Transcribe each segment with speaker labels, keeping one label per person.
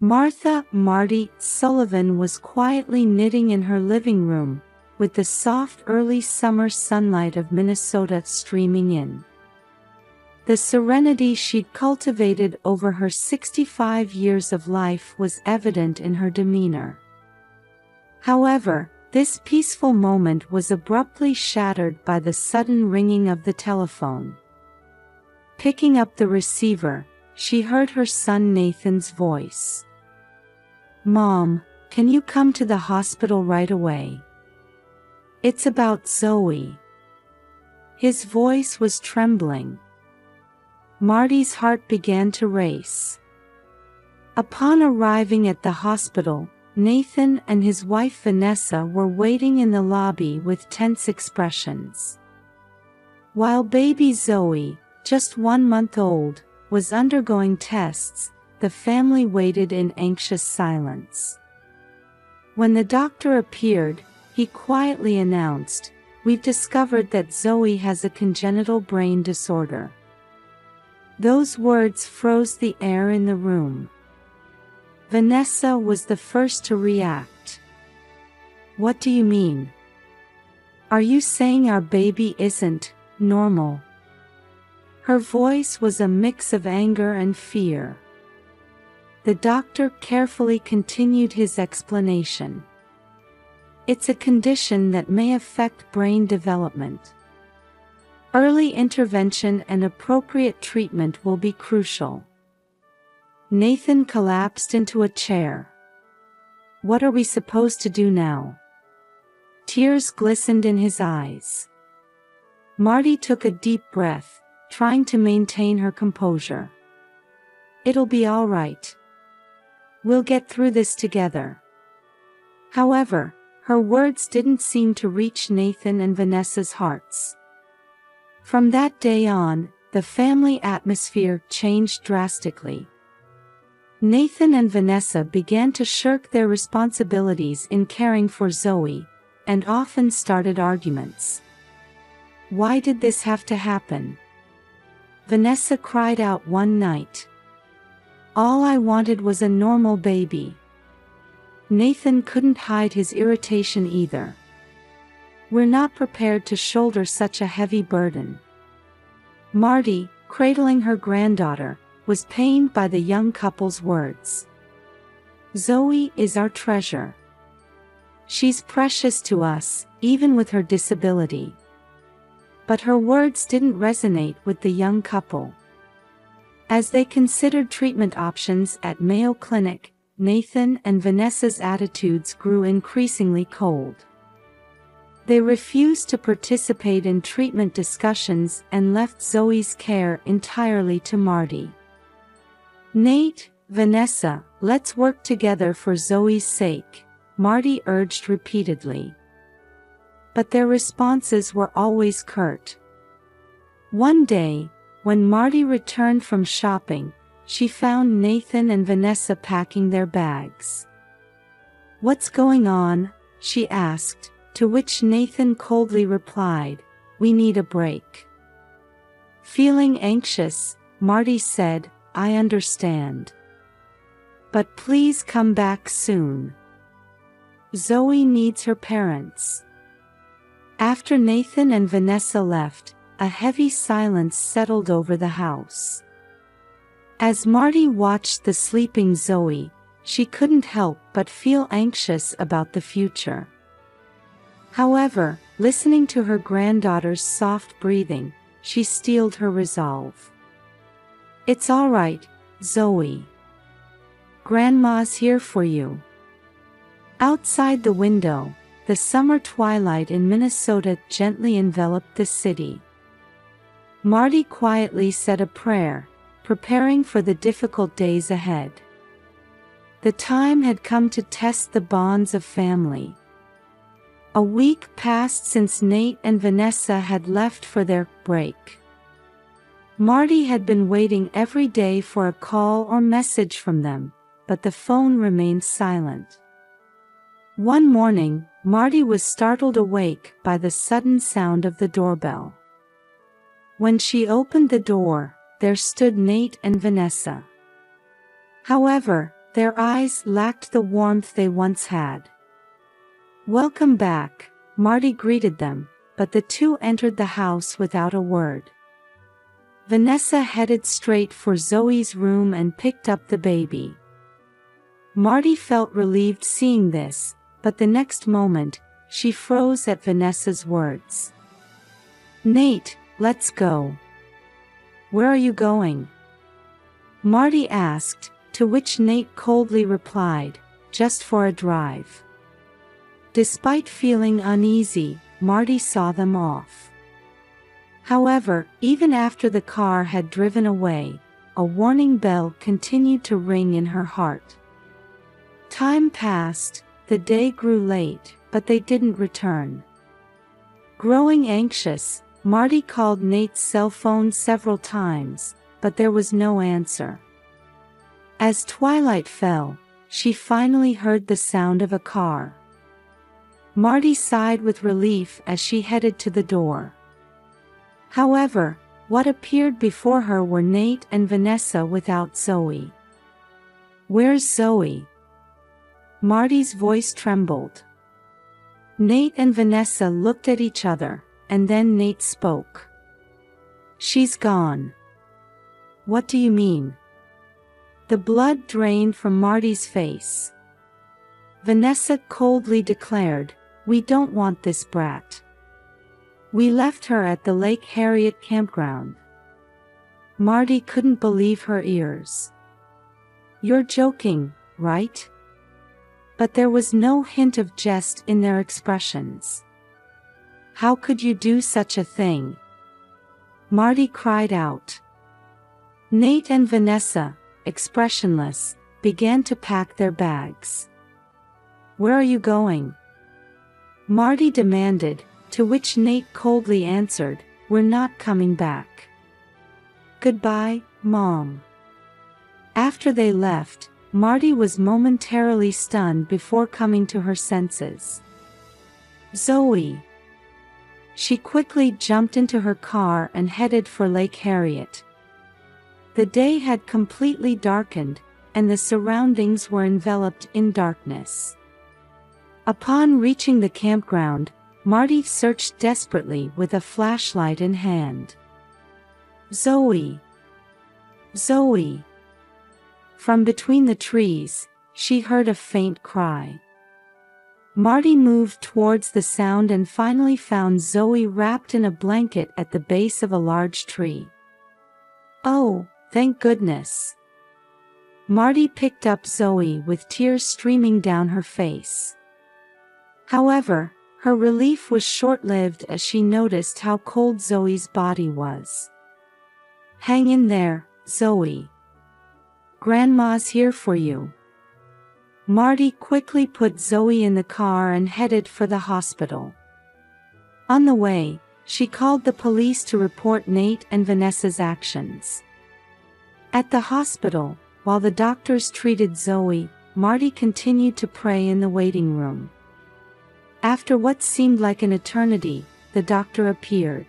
Speaker 1: Martha Marty Sullivan was quietly knitting in her living room, with the soft early summer sunlight of Minnesota streaming in. The serenity she'd cultivated over her 65 years of life was evident in her demeanor. However, this peaceful moment was abruptly shattered by the sudden ringing of the telephone. Picking up the receiver, she heard her son Nathan's voice. "Mom, can you come to the hospital right away? It's about Zoe." His voice was trembling. Marty's heart began to race. Upon arriving at the hospital, Nathan and his wife Vanessa were waiting in the lobby with tense expressions. While baby Zoe, just 1 month old, was undergoing tests, the family waited in anxious silence. When the doctor appeared, he quietly announced, "We've discovered that Zoe has a congenital brain disorder." Those words froze the air in the room. Vanessa was the first to react. "What do you mean? Are you saying our baby isn't normal?" Her voice was a mix of anger and fear. The doctor carefully continued his explanation. "It's a condition that may affect brain development. Early intervention and appropriate treatment will be crucial." Nathan collapsed into a chair. "What are we supposed to do now?" Tears glistened in his eyes. Marty took a deep breath, trying to maintain her composure. "It'll be all right. We'll get through this together." However, her words didn't seem to reach Nathan and Vanessa's hearts. From that day on, the family atmosphere changed drastically. Nathan and Vanessa began to shirk their responsibilities in caring for Zoe, and often started arguments. "Why did this have to happen?" Vanessa cried out one night. "All I wanted was a normal baby." Nathan couldn't hide his irritation either. "We're not prepared to shoulder such a heavy burden." Marty, cradling her granddaughter, was pained by the young couple's words. "Zoe is our treasure. She's precious to us, even with her disability." But her words didn't resonate with the young couple. As they considered treatment options at Mayo Clinic, Nathan and Vanessa's attitudes grew increasingly cold. They refused to participate in treatment discussions and left Zoe's care entirely to Marty. "Nate, Vanessa, let's work together for Zoe's sake," Marty urged repeatedly. But their responses were always curt. One day, when Marty returned from shopping, she found Nathan and Vanessa packing their bags. "What's going on?" she asked, to which Nathan coldly replied, "We need a break." Feeling anxious, Marty said, "I understand. But please come back soon. Zoe needs her parents." After Nathan and Vanessa left, a heavy silence settled over the house. As Marty watched the sleeping Zoe, she couldn't help but feel anxious about the future. However, listening to her granddaughter's soft breathing, she steeled her resolve. "It's all right, Zoe. Grandma's here for you." Outside the window, the summer twilight in Minnesota gently enveloped the city. Marty quietly said a prayer, preparing for the difficult days ahead. The time had come to test the bonds of family. A week passed since Nate and Vanessa had left for their break. Marty had been waiting every day for a call or message from them, but the phone remained silent. One morning, Marty was startled awake by the sudden sound of the doorbell. When she opened the door, there stood Nate and Vanessa. However, Their eyes lacked the warmth they once had. "Welcome back," Marty greeted them, but the two entered the house without a word. Vanessa headed straight for Zoe's room and picked up the baby. Marty felt relieved seeing this, but the next moment, she froze at Vanessa's words. "Nate, let's go." "Where are you going?" Marty asked, to which Nate coldly replied, "Just for a drive." Despite feeling uneasy, Marty saw them off. However, even after the car had driven away, a warning bell continued to ring in her heart. Time passed, the day grew late, but they didn't return. Growing anxious, Marty called Nate's cell phone several times, but there was no answer. As twilight fell, she finally heard the sound of a car. Marty sighed with relief as she headed to the door. However, what appeared before her were Nate and Vanessa without Zoe. "Where's Zoe?" Marty's voice trembled. Nate and Vanessa looked at each other, and then Nate spoke. "She's gone." "What do you mean?" The blood drained from Marty's face. Vanessa coldly declared, "We don't want this brat. We left her at the Lake Harriet campground." Marty couldn't believe her ears. "You're joking, right?" But there was no hint of jest in their expressions. "How could you do such a thing?" Marty cried out. Nate and Vanessa, expressionless, began to pack their bags. "Where are you going?" Marty demanded, to which Nate coldly answered, "We're not coming back." "Goodbye, Mom." After they left, Marty was momentarily stunned before coming to her senses. "Zoe." She quickly jumped into her car and headed for Lake Harriet. The day had completely darkened, and the surroundings were enveloped in darkness. Upon reaching the campground, Marty searched desperately with a flashlight in hand. "Zoe! Zoe!" From between the trees, she heard a faint cry. Marty moved towards the sound and finally found Zoe wrapped in a blanket at the base of a large tree. "Oh, thank goodness." Marty picked up Zoe with tears streaming down her face. However, her relief was short-lived as she noticed how cold Zoe's body was. "Hang in there, Zoe. Grandma's here for you." Marty quickly put Zoe in the car and headed for the hospital. On the way, she called the police to report Nate and Vanessa's actions. At the hospital, while the doctors treated Zoe, Marty continued to pray in the waiting room. After what seemed like an eternity, the doctor appeared.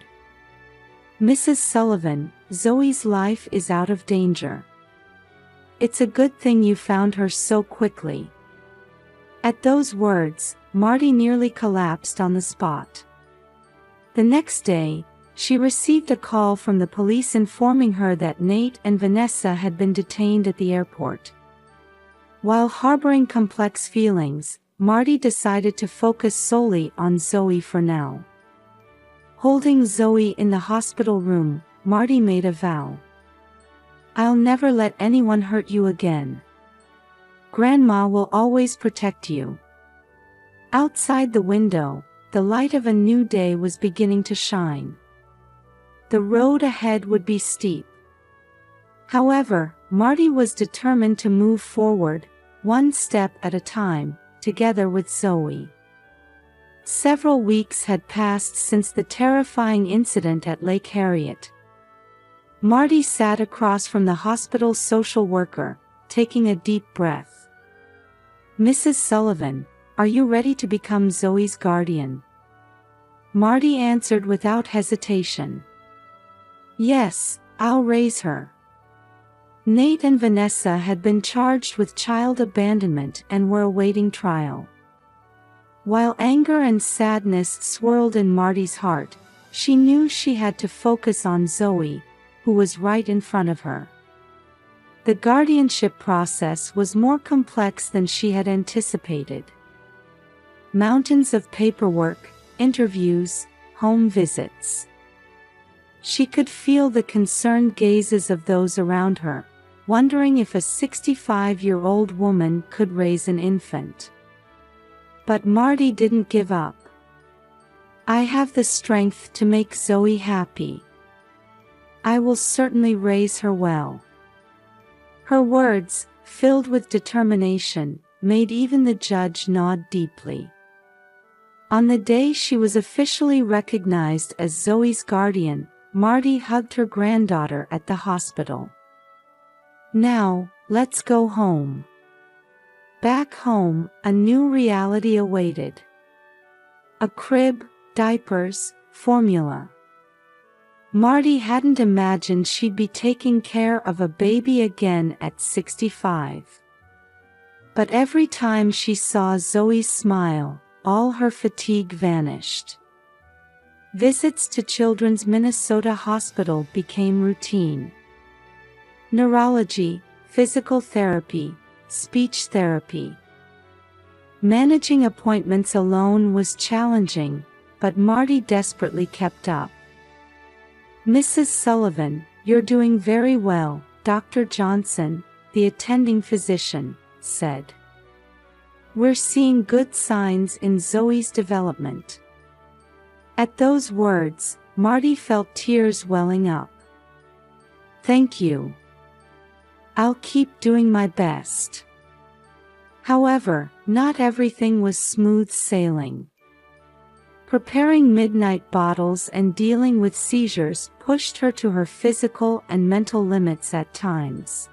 Speaker 1: "Mrs. Sullivan, Zoe's life is out of danger. It's a good thing you found her so quickly." At those words, Marty nearly collapsed on the spot. The next day, she received a call from the police informing her that Nate and Vanessa had been detained at the airport. While harboring complex feelings, Marty decided to focus solely on Zoe for now. Holding Zoe in the hospital room, Marty made a vow. "I'll never let anyone hurt you again. Grandma will always protect you." Outside the window, the light of a new day was beginning to shine. The road ahead would be steep. However, Marty was determined to move forward, one step at a time, together with Zoe. Several weeks had passed since the terrifying incident at Lake Harriet. Marty sat across from the hospital's social worker, taking a deep breath. "Mrs. Sullivan, are you ready to become Zoe's guardian?" Marty answered without hesitation. "Yes, I'll raise her." Nate and Vanessa had been charged with child abandonment and were awaiting trial. While anger and sadness swirled in Marty's heart, she knew she had to focus on Zoe, who was right in front of her. The guardianship process was more complex than she had anticipated. Mountains of paperwork, interviews, home visits. She could feel the concerned gazes of those around her, wondering if a 65-year-old woman could raise an infant. But Marty didn't give up. "I have the strength to make Zoe happy. I will certainly raise her well." Her words, filled with determination, made even the judge nod deeply. On the day she was officially recognized as Zoe's guardian, Marty hugged her granddaughter at the hospital. "Now, let's go home." Back home, a new reality awaited. A crib, diapers, formula. Marty hadn't imagined she'd be taking care of a baby again at 65. But every time she saw Zoe's smile, all her fatigue vanished. Visits to Children's Minnesota Hospital became routine. Neurology, physical therapy, speech therapy. Managing appointments alone was challenging, but Marty desperately kept up. "Mrs. Sullivan, you're doing very well," Dr. Johnson, the attending physician, said. "We're seeing good signs in Zoe's development." At those words, Marty felt tears welling up. "Thank you. I'll keep doing my best." However, not everything was smooth sailing. Preparing midnight bottles and dealing with seizures pushed her to her physical and mental limits at times.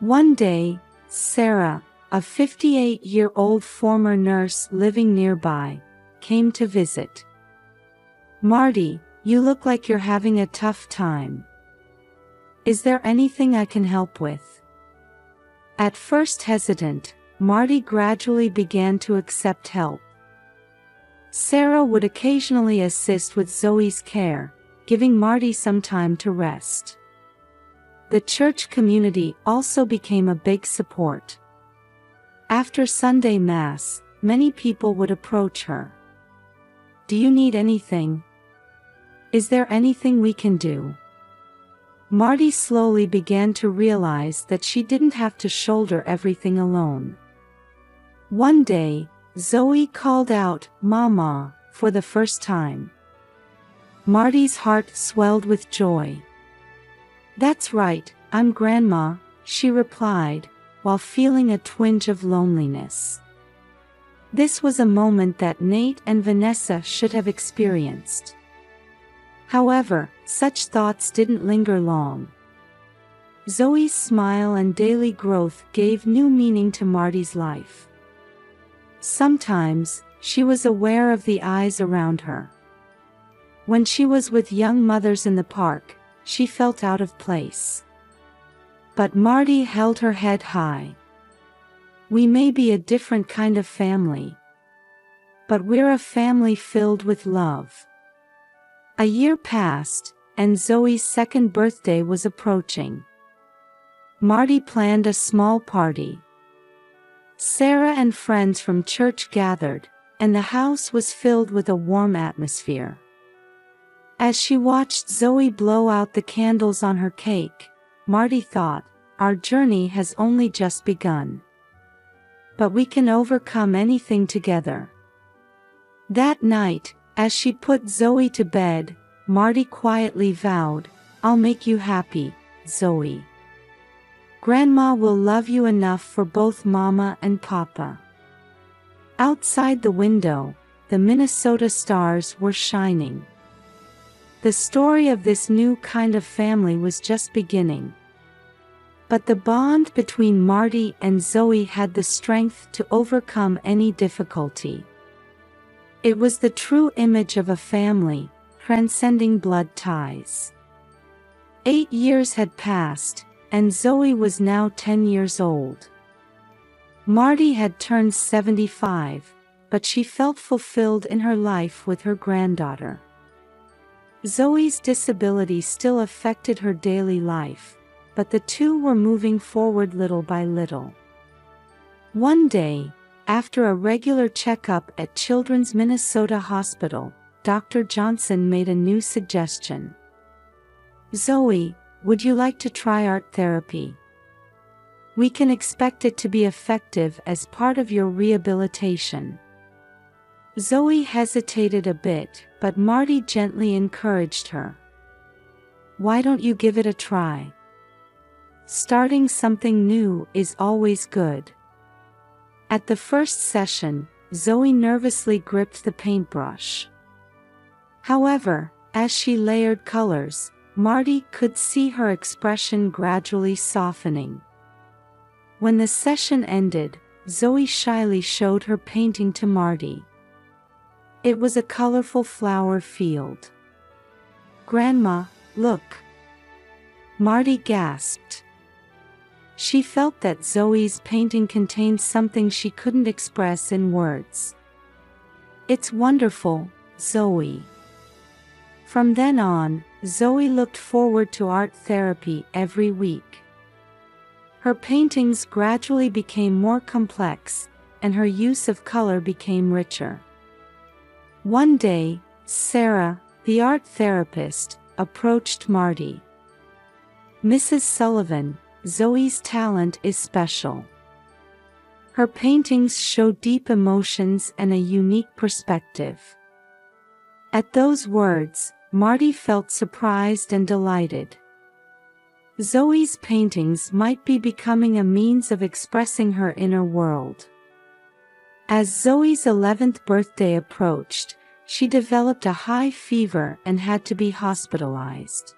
Speaker 1: One day, Sarah, a 58-year-old former nurse living nearby, came to visit. "Marty, you look like you're having a tough time. Is there anything I can help with?" At first hesitant, Marty gradually began to accept help. Sarah would occasionally assist with Zoe's care, giving Marty some time to rest. The church community also became a big support. After Sunday Mass, many people would approach her. "Do you need anything? Is there anything we can do?" Marty slowly began to realize that she didn't have to shoulder everything alone. One day, Zoe called out, "Mama," for the first time. Marty's heart swelled with joy. "That's right, I'm Grandma," she replied, while feeling a twinge of loneliness. This was a moment that Nate and Vanessa should have experienced. However, such thoughts didn't linger long. Zoe's smile and daily growth gave new meaning to Marty's life. Sometimes, she was aware of the eyes around her. When she was with young mothers in the park, she felt out of place. But Marty held her head high. "We may be a different kind of family, but we're a family filled with love." A year passed, and Zoe's second birthday was approaching. Marty planned a small party. Sarah and friends from church gathered, and the house was filled with a warm atmosphere. As she watched Zoe blow out the candles on her cake, Marty thought, "Our journey has only just begun. But we can overcome anything together." That night, as she put Zoe to bed, Marty quietly vowed, "I'll make you happy, Zoe. Grandma will love you enough for both Mama and Papa." Outside the window, the Minnesota stars were shining. The story of this new kind of family was just beginning. But the bond between Marty and Zoe had the strength to overcome any difficulty. It was the true image of a family, transcending blood ties. 8 years had passed, and Zoe was now 10 years old. Marty had turned 75, but she felt fulfilled in her life with her granddaughter. Zoe's disability still affected her daily life, but the two were moving forward little by little. One day, after a regular checkup at Children's Minnesota Hospital, Dr. Johnson made a new suggestion. "Zoe, would you like to try art therapy? We can expect it to be effective as part of your rehabilitation." Zoe hesitated a bit, but Marty gently encouraged her. "Why don't you give it a try? Starting something new is always good." At the first session, Zoe nervously gripped the paintbrush. However, as she layered colors, Marty could see her expression gradually softening. When the session ended, Zoe shyly showed her painting to Marty. It was a colorful flower field. "Grandma, look!" Marty gasped. She felt that Zoe's painting contained something she couldn't express in words. "It's wonderful, Zoe." From then on, Zoe looked forward to art therapy every week. Her paintings gradually became more complex, and her use of color became richer. One day, Sarah, the art therapist, approached Marty. "Mrs. Sullivan, Zoe's talent is special. Her paintings show deep emotions and a unique perspective." At those words, Marty felt surprised and delighted. Zoe's paintings might be becoming a means of expressing her inner world. As Zoe's 11th birthday approached, she developed a high fever and had to be hospitalized.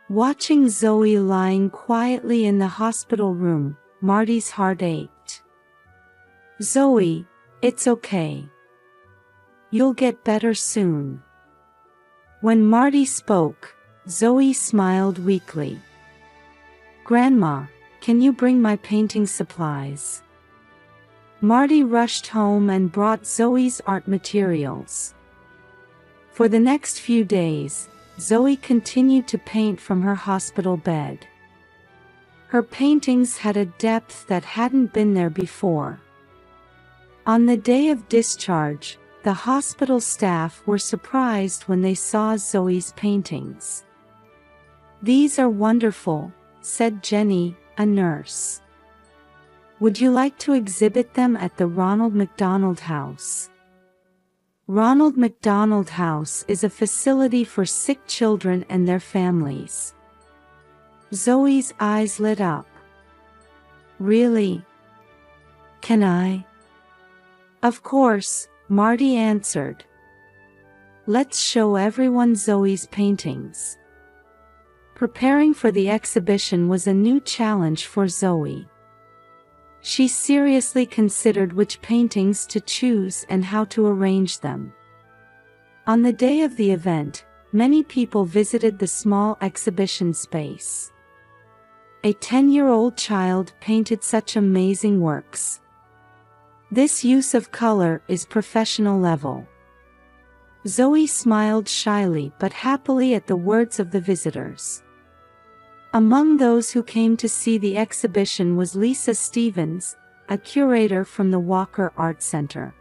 Speaker 1: Watching Zoe lying quietly in the hospital room, Marty's heart ached. "Zoe, it's okay. You'll get better soon." When Marty spoke, Zoe smiled weakly. "Grandma, can you bring my painting supplies?" Marty rushed home and brought Zoe's art materials. For the next few days, Zoe continued to paint from her hospital bed. Her paintings had a depth that hadn't been there before. On the day of discharge, the hospital staff were surprised when they saw Zoe's paintings. "These are wonderful," said Jenny, a nurse. "Would you like to exhibit them at the Ronald McDonald House?" Ronald McDonald House is a facility for sick children and their families. Zoe's eyes lit up. "Really? Can I?" "Of course," Marty answered. "Let's show everyone Zoe's paintings." Preparing for the exhibition was a new challenge for Zoe. She seriously considered which paintings to choose and how to arrange them. On the day of the event, many people visited the small exhibition space. A 10-year-old child painted such amazing works. This use of color is professional level. Zoe smiled shyly but happily at the words of the visitors. Among those who came to see the exhibition was Lisa Stevens, a curator from the Walker Art Center.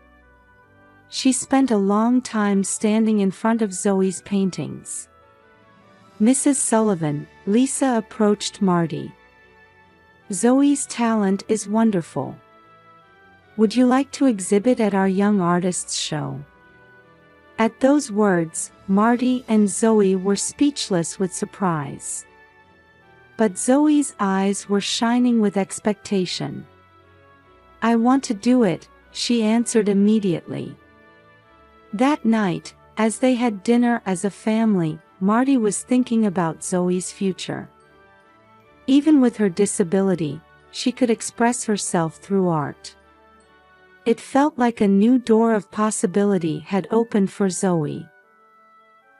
Speaker 1: She spent a long time standing in front of Zoe's paintings. "Mrs. Sullivan," Lisa approached Marty. "Zoe's talent is wonderful. Would you like to exhibit at our Young Artists show?" At those words, Marty and Zoe were speechless with surprise. But Zoe's eyes were shining with expectation. "I want to do it," she answered immediately. That night, as they had dinner as a family, Marty was thinking about Zoe's future. Even with her disability, she could express herself through art. It felt like a new door of possibility had opened for Zoe.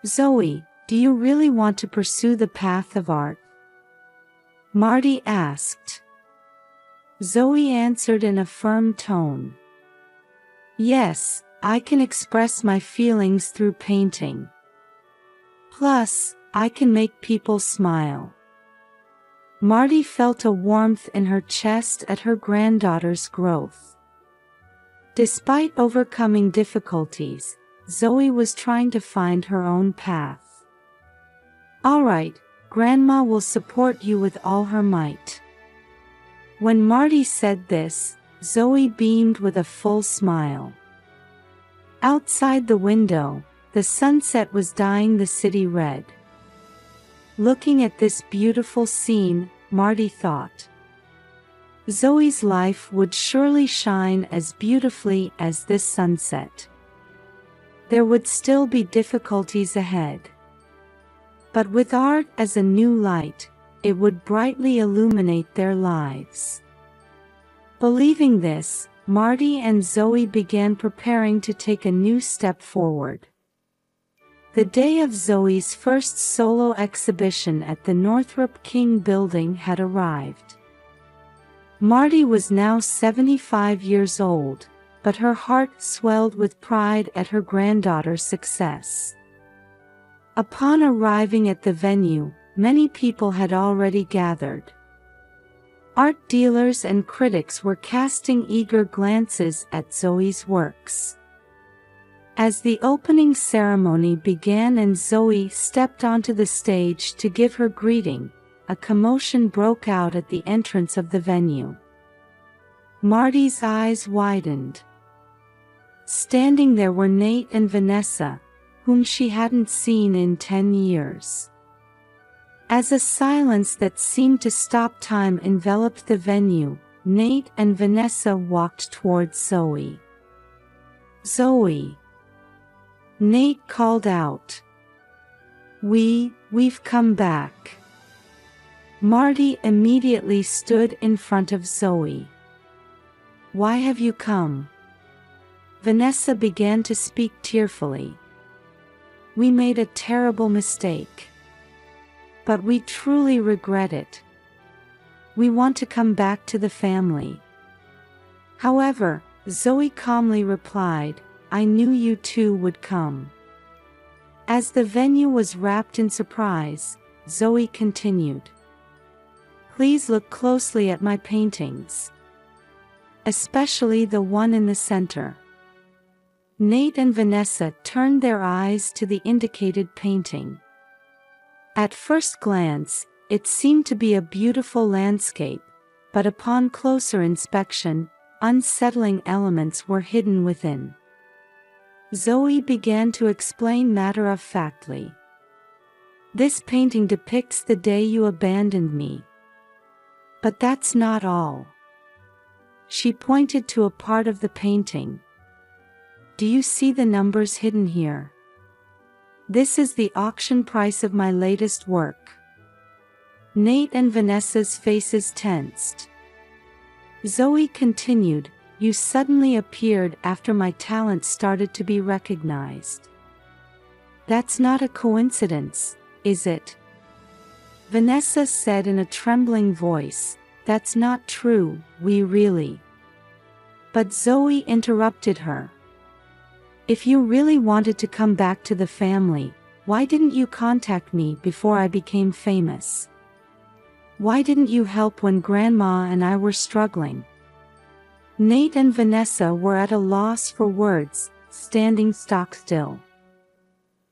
Speaker 1: "Zoe, do you really want to pursue the path of art?" Marty asked. Zoe answered in a firm tone. Yes, I can express my feelings through painting. Plus, I can make people smile. Marty felt a warmth in her chest at her granddaughter's growth. Despite overcoming difficulties, Zoe was trying to find her own path. All right, Grandma will support you with all her might. When Marty said this, Zoe beamed with a full smile. Outside the window, the sunset was dyeing the city red. Looking at this beautiful scene, Marty thought, Zoe's life would surely shine as beautifully as this sunset. There would still be difficulties ahead. But with art as a new light, it would brightly illuminate their lives. Believing this, Marty and Zoe began preparing to take a new step forward. The day of Zoe's first solo exhibition at the Northrop King building had arrived. Marty was now 75 years old, but her heart swelled with pride at her granddaughter's success. Upon arriving at the venue, many people had already gathered. Art dealers and critics were casting eager glances at Zoe's works. As the opening ceremony began and Zoe stepped onto the stage to give her greeting, a commotion broke out at the entrance of the venue. Marty's eyes widened. Standing there were Nate and Vanessa, whom she hadn't seen in 10 years. As a silence that seemed to stop time enveloped the venue, Nate and Vanessa walked towards Zoe. Zoe. Nate called out. We've come back. Marty immediately stood in front of Zoe. Why have you come? Vanessa began to speak tearfully. We made a terrible mistake. But we truly regret it. We want to come back to the family. However, Zoe calmly replied, I knew you two would come. As the venue was wrapped in surprise, Zoe continued. Please look closely at my paintings. Especially the one in the center. Nate and Vanessa turned their eyes to the indicated painting. At first glance, it seemed to be a beautiful landscape, but upon closer inspection, unsettling elements were hidden within. Zoe began to explain matter-of-factly. This painting depicts the day you abandoned me. But that's not all. She pointed to a part of the painting. Do you see the numbers hidden here? This is the auction price of my latest work. Nate and Vanessa's faces tensed. Zoe continued, you suddenly appeared after my talent started to be recognized. That's not a coincidence, is it? Vanessa said in a trembling voice, that's not true, we really. But Zoe interrupted her. If you really wanted to come back to the family, why didn't you contact me before I became famous? Why didn't you help when Grandma and I were struggling? Nate and Vanessa were at a loss for words, standing stock still.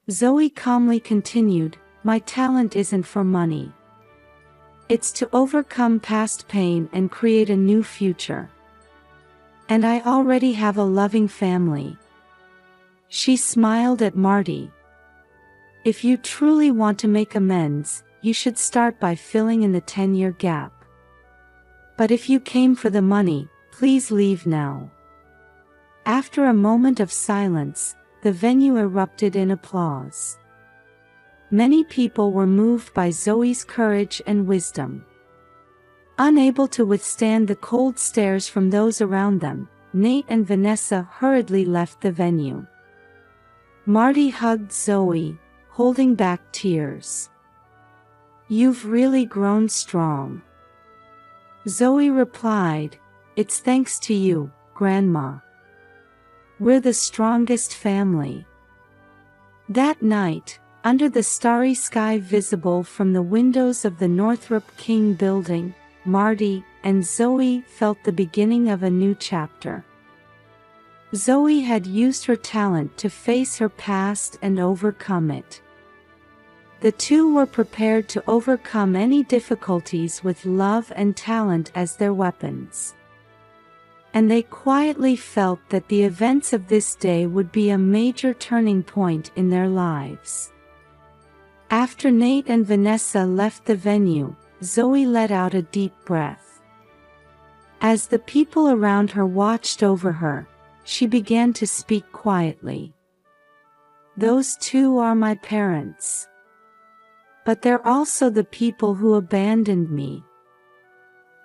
Speaker 1: Zoe calmly continued, my talent isn't for money. It's to overcome past pain and create a new future. And I already have a loving family. She smiled at Marty. If you truly want to make amends, you should start by filling in the 10-year gap. But if you came for the money, please leave now. After a moment of silence, the venue erupted in applause. Many people were moved by Zoe's courage and wisdom. Unable to withstand the cold stares from those around them, Nate and Vanessa hurriedly left the venue. Marty hugged Zoe, holding back tears. You've really grown strong. Zoe replied, "It's thanks to you, Grandma. We're the strongest family." That night, under the starry sky visible from the windows of the Northrop King building, Marty and Zoe felt the beginning of a new chapter. Zoe had used her talent to face her past and overcome it. The two were prepared to overcome any difficulties with love and talent as their weapons. And they quietly felt that the events of this day would be a major turning point in their lives. After Nate and Vanessa left the venue, Zoe let out a deep breath. As the people around her watched over her, she began to speak quietly. "Those two are my parents. But they're also the people who abandoned me."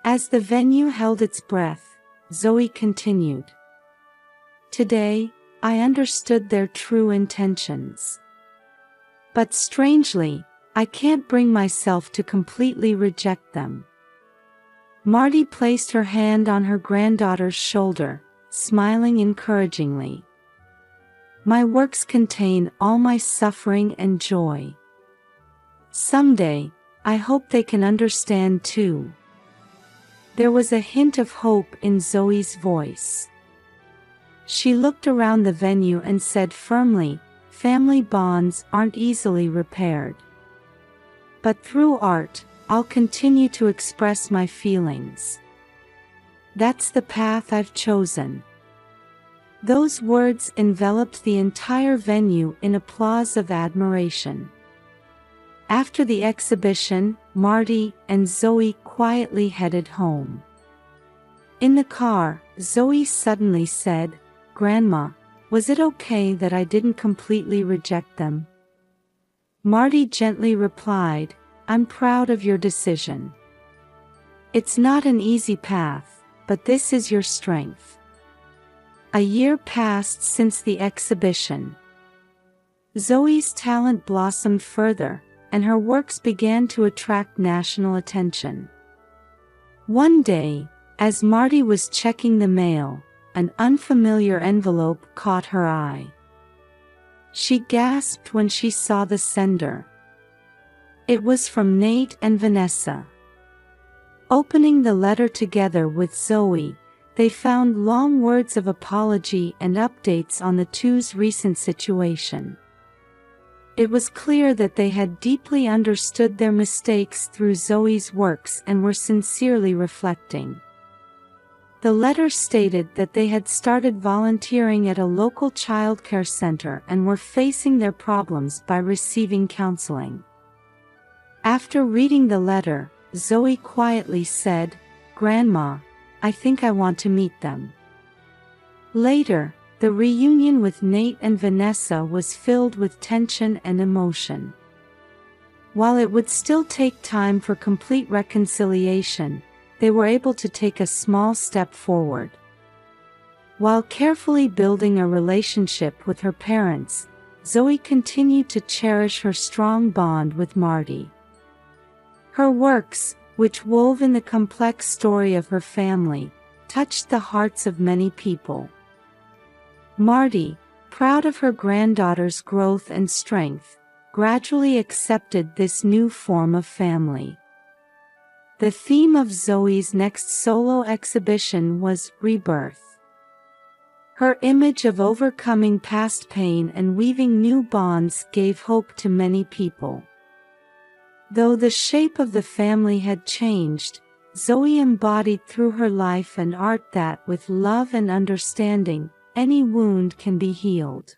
Speaker 1: As the venue held its breath, Zoe continued, "Today, I understood their true intentions. But strangely, I can't bring myself to completely reject them." Marty placed her hand on her granddaughter's shoulder, smiling encouragingly. "My works contain all my suffering and joy. Someday, I hope they can understand too." There was a hint of hope in Zoe's voice. She looked around the venue and said firmly, "Family bonds aren't easily repaired. But through art, I'll continue to express my feelings. That's the path I've chosen." Those words enveloped the entire venue in applause of admiration. After the exhibition, Marty and Zoe quietly headed home. In the car, Zoe suddenly said, "Grandma, was it okay that I didn't completely reject them?" Marty gently replied, "I'm proud of your decision. It's not an easy path, but this is your strength." A year passed since the exhibition. Zoe's talent blossomed further, and her works began to attract national attention. One day, as Marty was checking the mail, an unfamiliar envelope caught her eye. She gasped when she saw the sender. It was from Nate and Vanessa. Opening the letter together with Zoe, they found long words of apology and updates on the two's recent situation. It was clear that they had deeply understood their mistakes through Zoe's works and were sincerely reflecting. The letter stated that they had started volunteering at a local childcare center and were facing their problems by receiving counseling. After reading the letter, Zoe quietly said, "Grandma, I think I want to meet them." Later, the reunion with Nate and Vanessa was filled with tension and emotion. While it would still take time for complete reconciliation, they were able to take a small step forward. While carefully building a relationship with her parents, Zoe continued to cherish her strong bond with Marty. Her works, which wove in the complex story of her family, touched the hearts of many people. Marty, proud of her granddaughter's growth and strength, gradually accepted this new form of family. The theme of Zoe's next solo exhibition was rebirth. Her image of overcoming past pain and weaving new bonds gave hope to many people. Though the shape of the family had changed, Zoe embodied through her life and art that with love and understanding, any wound can be healed.